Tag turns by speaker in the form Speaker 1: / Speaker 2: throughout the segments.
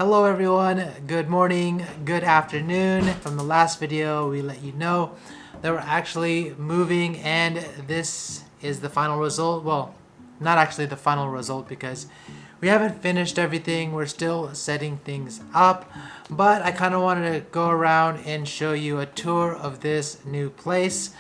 Speaker 1: Hello everyone, good morning, good afternoon. From the last video we let you know that we're actually moving and this is the final result. Well, not actually the final result because we haven't finished everything. We're still setting things up, but I kind of wanted to go around and show you a tour of this new place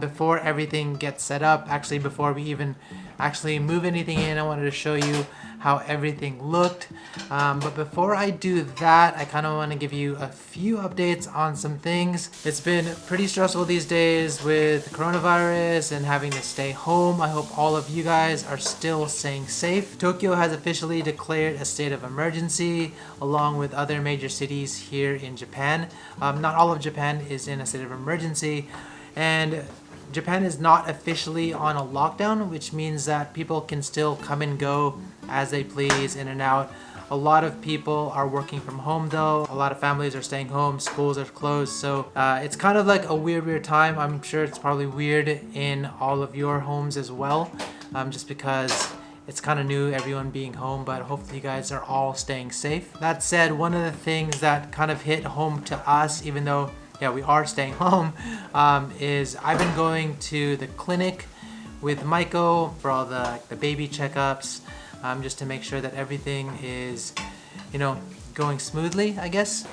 Speaker 1: before everything gets set up. Actually, before we even actually move anything in, I wanted to show you how everything looked. But before I do that, I kind of want to give you a few updates on some things. It's been pretty stressful these days with coronavirus and having to stay home. I hope all of you guys are still staying safe. Tokyo has officially declared a state of emergency along with other major cities here in Japan. Not all of Japan is in a state of emergency, and Japan is not officially on a lockdown, which means that people can still come and go as they please, in and out. A lot of people are working from home though. A lot of families are staying home, schools are closed, so it's kind of like a weird time. I'm sure it's probably weird in all of your homes as well, just because it's kind of new, everyone being home, but hopefully you guys are all staying safe. That said, one of the things that kind of hit home to us, even though we are staying home, is I've been going to the clinic with Maiko for all the baby checkups, just to make sure that everything is, going smoothly, I guess.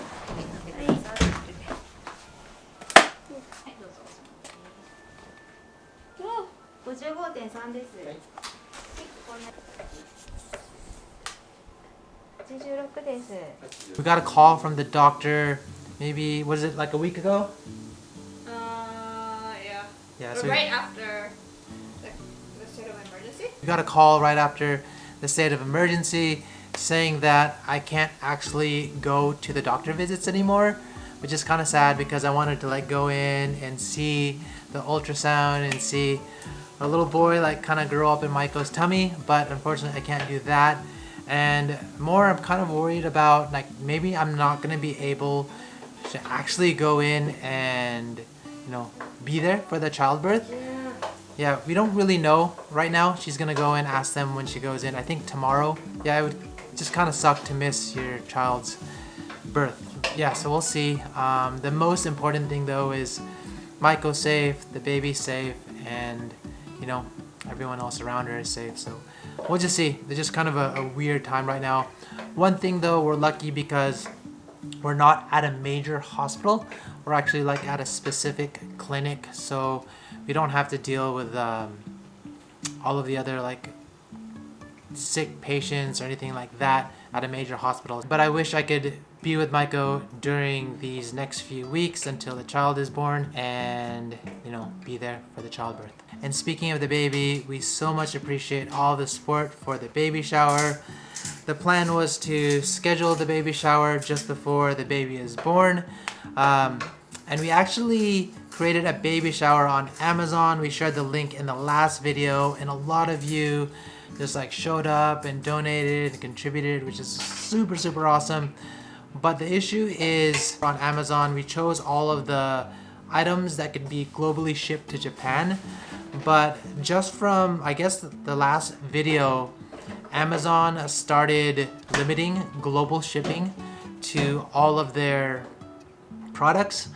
Speaker 1: We got a call from the doctor, maybe, was it like a week ago? Yeah. So
Speaker 2: right after the state of emergency?
Speaker 1: We got a call right after the state of emergency saying that I can't actually go to the doctor visits anymore, which is kind of sad because I wanted to go in and see the ultrasound and see a little boy kind of grow up in Maiko's tummy, but unfortunately I can't do that. And more, I'm kind of worried about maybe I'm not going to be able to actually go in and be there for the childbirth. Yeah, we don't really know right now. She's gonna go and ask them when she goes in, I think tomorrow. Yeah, it would just kind of suck to miss your child's birth. Yeah, so we'll see. The most important thing though is Maiko's safe, the baby's safe, and everyone else around her is safe. So we'll just see. It's just kind of a weird time right now. One thing though, we're lucky because we're not at a major hospital. We're actually at a specific clinic, so we don't have to deal with all of the other sick patients or anything like that at a major hospital. But I wish I could be with Maiko during these next few weeks until the child is born and be there for the childbirth. And speaking of the baby, we so much appreciate all the support for the baby shower. The plan was to schedule the baby shower just before the baby is born. And we actually created a baby shower on Amazon. We shared the link in the last video, and a lot of you just showed up and donated and contributed, which is super awesome. But the issue is on Amazon, we chose all of the items that could be globally shipped to Japan. But just from, I guess, the last video, Amazon started limiting global shipping to all of their products.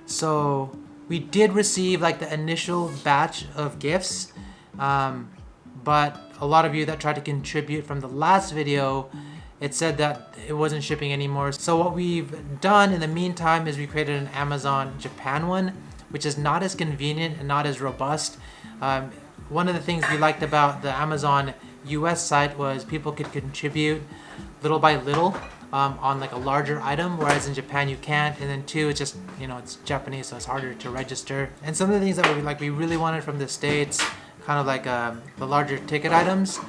Speaker 1: So we did receive the initial batch of gifts, but a lot of you that tried to contribute from the last video, it said that it wasn't shipping anymore. So what we've done in the meantime is we created an Amazon Japan one, which is not as convenient and not as robust. One of the things we liked about the Amazon US site was people could contribute little by little on a larger item, whereas in Japan you can't. And then two, it's just it's Japanese, so it's harder to register. And some of the things that we really wanted from the States, kind of the larger ticket items,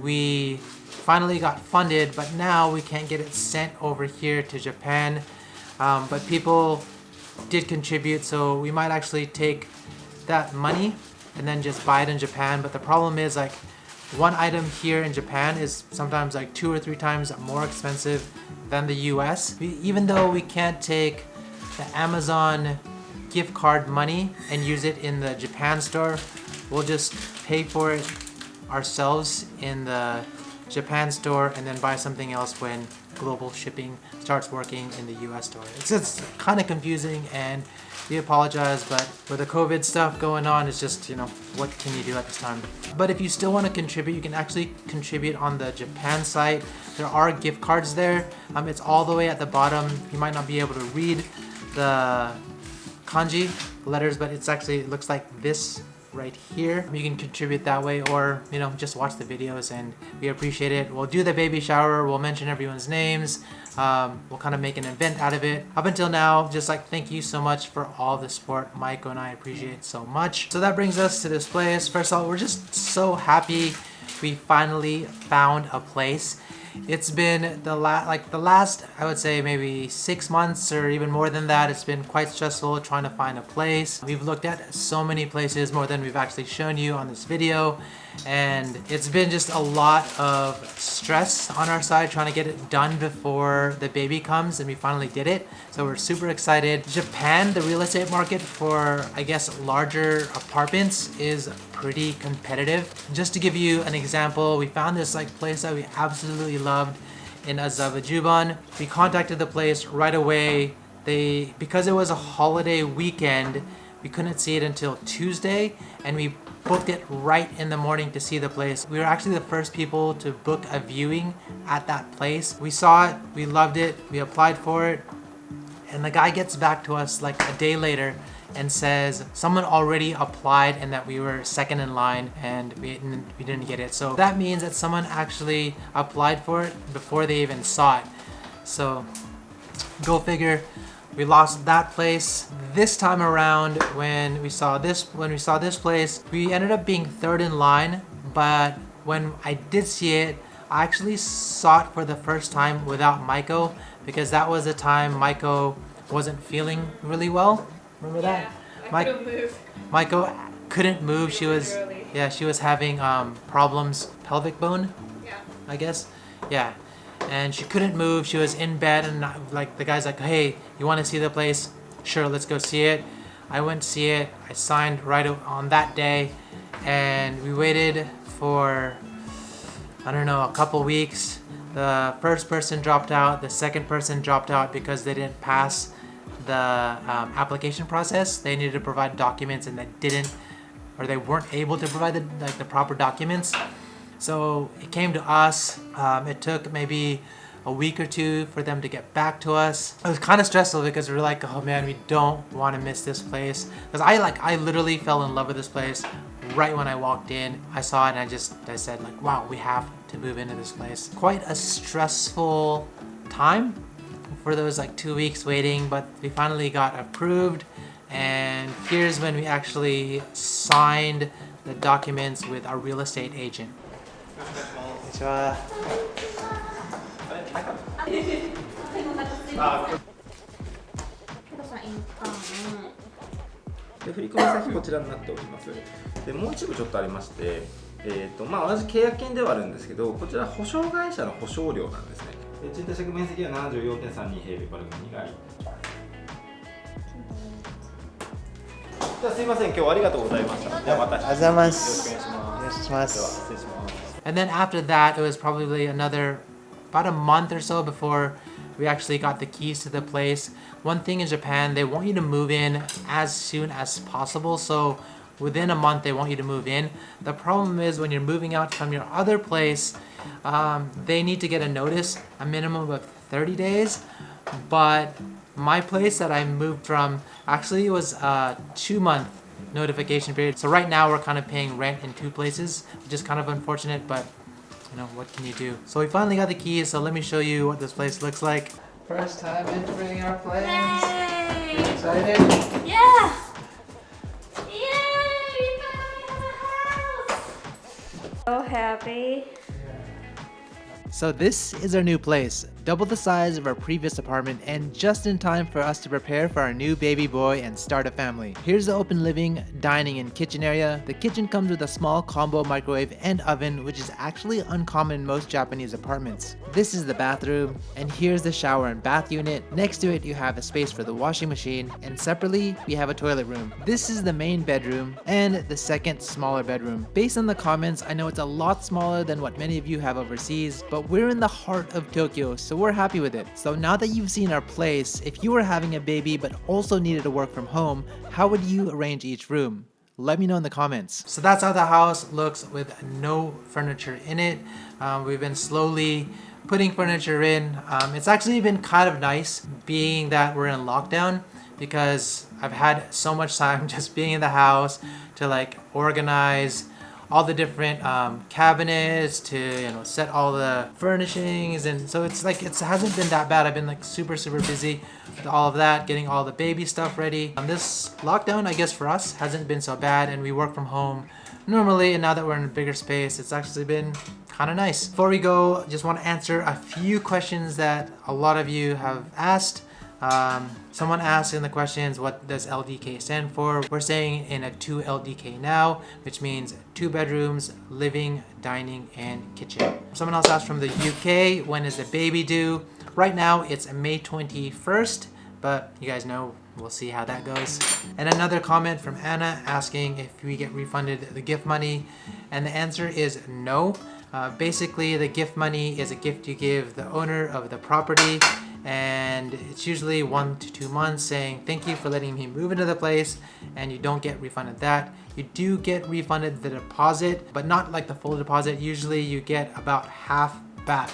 Speaker 1: we finally got funded, but now we can't get it sent over here to Japan. But people did contribute, so we might actually take that money and then just buy it in Japan. But the problem is one item here in Japan is sometimes 2 or 3 times more expensive than the US. Even though we can't take the Amazon gift card money and use it in the Japan store, we'll just pay for it ourselves in the Japan store and then buy something else when global shipping starts working in the US store. It's kind of confusing, and we apologize, but with the COVID stuff going on, it's just, you know, what can you do at this time? But if you still want to contribute, you can actually contribute on the Japan site. There are gift cards there. It's all the way at the bottom. You might not be able to read the kanji letters, but it looks like this right here. You can contribute that way, or, you know, just watch the videos, and we appreciate it. We'll do the baby shower. We'll mention everyone's names. We'll kind of make an event out of it. Up until now, just like, thank you so much for all the support. Maiko and I appreciate it so much. So that brings us to this place. First of all, we're just so happy we finally found a place. It's been the last, I would say, maybe 6 months or even more than that. It's been quite stressful trying to find a place. We've looked at so many places, more than we've actually shown you on this video. And it's been just a lot of stress on our side trying to get it done before the baby comes, and we finally did it. So we're super excited. Japan, the real estate market for, I guess, larger apartments is pretty competitive. Just to give you an example, we found this place that we absolutely loved in Azawajuban. We contacted the place right away. Because it was a holiday weekend, we couldn't see it until Tuesday, and we booked it right in the morning to see the place. We were actually the first people to book a viewing at that place. We saw it, we loved it, we applied for it, and the guy gets back to us like a day later and says someone already applied and that we were second in line and we didn't get it. So that means that someone actually applied for it before they even saw it. So go figure. We lost that place. This time around, when we saw this place, we ended up being third in line. But when I did see it, I actually saw it for the first time without Maiko, because that was the time Maiko wasn't feeling really well. Remember that?
Speaker 2: Yeah, I couldn't move.
Speaker 1: Maiko couldn't move. She was having problems, pelvic bone,
Speaker 2: Yeah.
Speaker 1: I guess. Yeah. And she couldn't move. She was in bed, and the guy's like, hey, you want to see the place? Sure, let's go see it. I went to see it. I signed right on that day, and we waited for, I don't know, a couple weeks. The first person dropped out. The second person dropped out because they didn't pass the application process. They needed to provide documents, and they weren't able to provide the proper documents. So it came to us. It took maybe a week or two for them to get back to us. It was kind of stressful because we were like, oh man, we don't want to miss this place. Because I literally fell in love with this place right when I walked in. I saw it and I said like, wow, we have to move into this place. Quite a stressful time for those 2 weeks waiting, but we finally got approved. And here's when we actually signed the documents with our real estate agent.
Speaker 3: こんにちは。で振込先こちらになっております。でもう一部ちょっとありまして、同じ契約金ではあるんですけど、こちら保証会社の保証料なんですね。賃貸借面積は 74.32 平米パルム2階。じゃあすいません、今日はありがとうございました。じゃあまた。ありがとうございます。よろしくお願いします。では失礼します。
Speaker 1: And then after that, it was probably about a month or so before we actually got the keys to the place. One thing in Japan, they want you to move in as soon as possible. So within a month, they want you to move in. The problem is when you're moving out from your other place, they need to get a notice, a minimum of 30 days. But my place that I moved from, actually it was a 2-month notification period. So right now we're kind of paying rent in 2 places, which is kind of unfortunate, but you know, what can you do? So we finally got the keys, so let me show you what this place looks like. First time entering our place.
Speaker 2: Yay!
Speaker 1: You excited?
Speaker 2: Yeah! Yay! We finally have a house! So happy.
Speaker 1: So this is our new place, double the size of our previous apartment and just in time for us to prepare for our new baby boy and start a family. Here's the open living, dining and kitchen area. The kitchen comes with a small combo microwave and oven, which is actually uncommon in most Japanese apartments. This is the bathroom, and here's the shower and bath unit. Next to it you have a space for the washing machine, and separately we have a toilet room. This is the main bedroom and the second smaller bedroom. Based on the comments, I know it's a lot smaller than what many of you have overseas, but we're in the heart of Tokyo, so we're happy with it. So now that you've seen our place, if you were having a baby but also needed to work from home, how would you arrange each room? Let me know in the comments. So that's how the house looks with no furniture in it. We've been slowly putting furniture in. It's actually been kind of nice being that we're in lockdown, because I've had so much time just being in the house to like organize all the different cabinets, to set all the furnishings, and so it's like it hasn't been that bad. I've been like super busy with all of that, getting all the baby stuff ready. This lockdown, I guess for us, hasn't been so bad, and we work from home normally, and now that we're in a bigger space, it's actually been kind of nice. Before we go, just want to answer a few questions that a lot of you have asked. Someone asked in the questions, what does LDK stand for? We're staying in a 2 LDK now, which means 2 bedrooms, living, dining, and kitchen. Someone else asked from the UK, when is the baby due? Right now it's May 21st, but you guys know, we'll see how that goes. And another comment from Anna asking if we get refunded the gift money, and the answer is no. Basically, the gift money is a gift you give the owner of the property, and it's usually 1 to 2 months saying thank you for letting me move into the place, and you don't get refunded that. You do get refunded the deposit, but not like the full deposit. Usually you get about half back.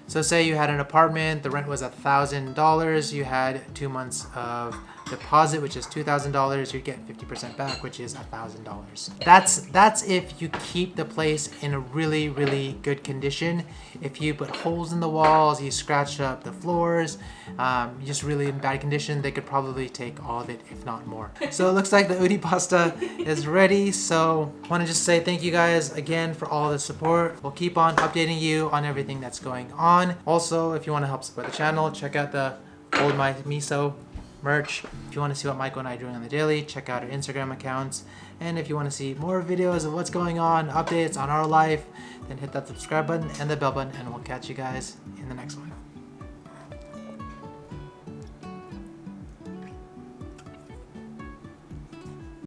Speaker 1: So say you had an apartment, the rent was $1,000, you had 2 months of deposit, which is $2,000, you get 50% back, which is $1,000. That's if you keep the place in a really good condition. If you put holes in the walls, you scratched up the floors, just really in bad condition, they could probably take all of it, if not more. So it looks like the udi pasta is ready. So I want to just say thank you guys again for all the support. We'll keep on updating you on everything that's going on. Also, if you want to help support the channel, check out the Old My Miso merch. If you want to see what Maiko and I are doing on the daily, check out our Instagram accounts. And if you want to see more videos of what's going on, updates on our life, then hit that subscribe button and the bell button, and we'll catch you guys in the next one.